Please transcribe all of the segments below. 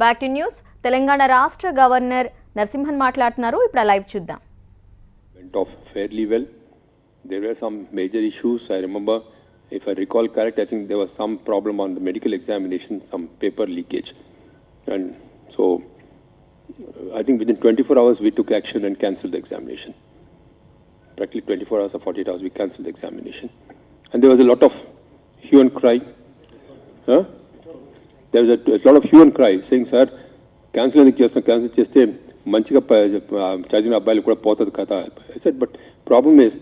Back to news. Telangana రాష్ట్ర governor Narasimhan మాట్లాడుతున్నారు. ఇప్పుడు లైవ్ చూద్దాం. Went off fairly well. There were some major issues. I remember, if I recall correct, I think there was some problem on the medical examination, some paper leakage. And so, I think within 24 hours we took action and cancelled the examination. Practically 24 hours or 48 hours we cancelled the examination. And there was a lot of hue and cry. Huh? There was a lot of hue and cry saying, sir, cancel cheste manchiga chadivina abbaylu kuda potadu kada. I said, but problem is,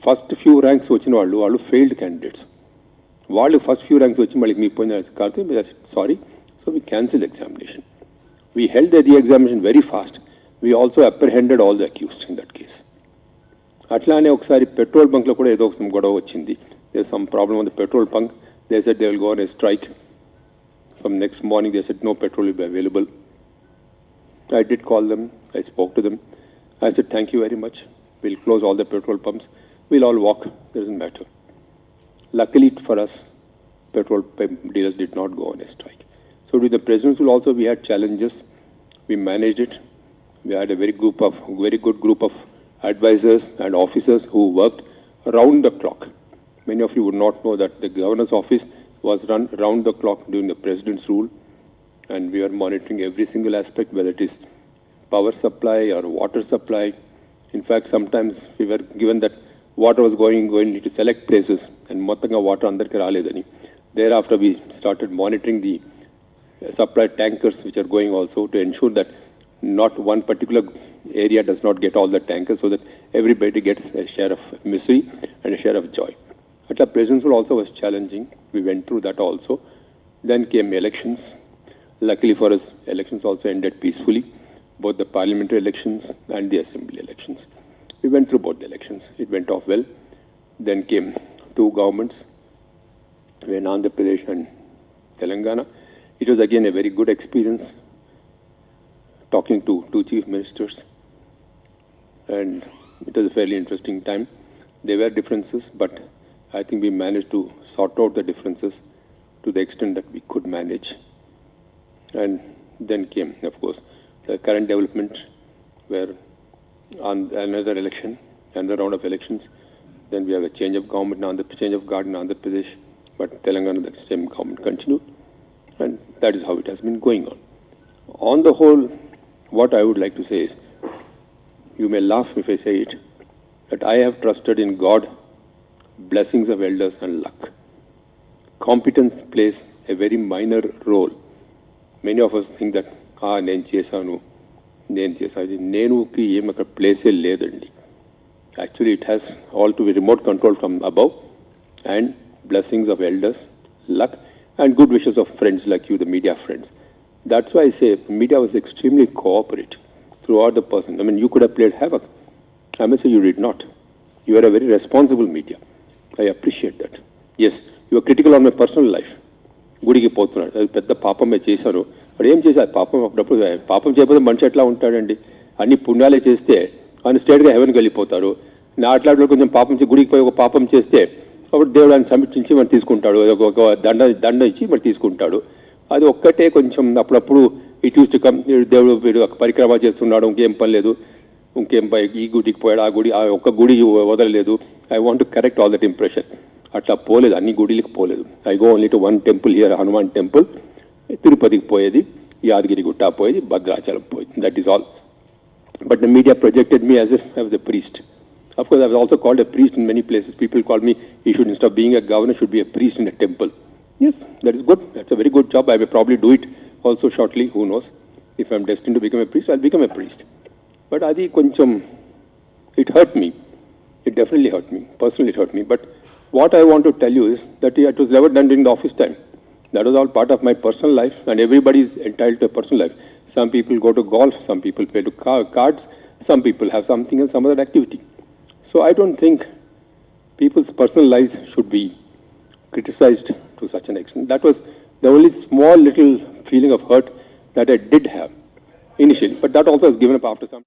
first few ranks vachina vallu failed candidates. Vallu first few ranks vachi malli mee poyina karthe. I said, sorry. So we cancelled examination. We held the re-examination very fast. We also apprehended all the accused in that case. అట్లానే ఒకసారి petrol bunk లో కూడా ఏదో ఒక గొడవ వచ్చింది. There's some problem on the petrol bunk. They said they will go on a strike. From next morning they said no petrol will be available. I did call them. I spoke to them. I said thank you very much. We'll close all the petrol pumps. We'll all walk. Doesn't matter. Luckily for us, petrol dealers did not go on a strike. So with the presidential also we had challenges. We managed it. We had a very good group of advisors and officers who worked round the clock. Many of you would not know that the governor's office was run round the clock during the president's rule, and we were monitoring every single aspect, whether it is power supply or water supply. In fact, sometimes we were given that water was going into select places and mottanga water andarki raledani. Thereafter we started monitoring the supply tankers which are going also to ensure that not one particular area does not get all the tankers, so that everybody gets a share of misery and a share of joy. At the presidential also was challenging. We went through that also. Then came elections. Luckily for us, elections also ended peacefully, both the parliamentary elections and the assembly elections. We went through both the elections. It went off well. Then came two governments, when Andhra Pradesh and Telangana. It was again a very good experience talking to two chief ministers, and it was a fairly interesting time. There were differences, but I think we managed to sort out the differences to the extent that we could manage. And then came, of course, the current development, where on another election, another round of elections, then we have a change of government, change of guard in Andhra Pradesh, but Telangana, the same government continued, and that is how it has been going on. On the whole, what I would like to say is, you may laugh if I say it, that I have trusted in God, blessings of elders and luck. Competence plays a very minor role. Many of us think that నేను చేశాను నేనుకి ఏం అక్కడ ప్లేసే లేదండి. Actually it has all to be remote control from above, and blessings of elders, luck, and good wishes of friends like you, the media friends. That's why I say the media was extremely cooperative throughout the person. I mean, you could have played havoc. I must say you did not. You are a very responsible media. I appreciate that. Yes, you are critical on my personal life. గుడికి పోతున్నాడు, అది పెద్ద పాపమే చేశాను. వాడు ఏం చేశారు? పాపం అప్పుడప్పుడు పాపం చేయకపోతే మనిషి ఎట్లా ఉంటాడండి? అన్ని పుణ్యాలే చేస్తే ఆయన స్ట్రేట్గా హెవెన్కి వెళ్ళిపోతారు. నా అట్లాంటి కొంచెం పాపం గుడికి పోయి ఒక పాపం చేస్తే అప్పుడు దేవుడు ఆయన సమీక్షించి మరి తీసుకుంటాడు, ఒక దండ ఇచ్చి మరి తీసుకుంటాడు. అది ఒక్కటే కొంచెం అప్పుడప్పుడు ఇట్ యూస్ టు కమ్, దేవుడు వీడు పరిక్రమ చేస్తున్నాడు, ఇంకేం పని లేదు, ఇంకేం ఈ గుడికి పోయాడు, ఆ గుడి ఒక్క గుడి వదలలేదు. I want to correct all that impression. అట్లా పోలేదు, అన్ని గుడిలకు పోలేదు. I go only to one temple here, Hanuman temple. తిరుపతికి పోయేది, యాదగిరి గుట్ట పోయేది, భద్రాచలం పోయేది. That is all. But the media projected me as if I was a priest. Of course, I was also called a priest in many places. People call me, you should, instead of being a governor, should be a priest in a temple. Yes, that is good. That's a very good job. I may probably do it also shortly. Who knows? If I'm destined to become a priest, I'll become a priest. But adi koncham, it hurt me. It definitely hurt me. Personally, it hurt me. But what I want to tell you is that it was never done during the office time. That was all part of my personal life, and everybody is entitled to a personal life. Some people go to golf, some people play to cards, some people have something else, some other activity. So I don't think people's personal lives should be criticized to such an extent. That was the only small little feeling of hurt that I did have initially, but that also was given up after some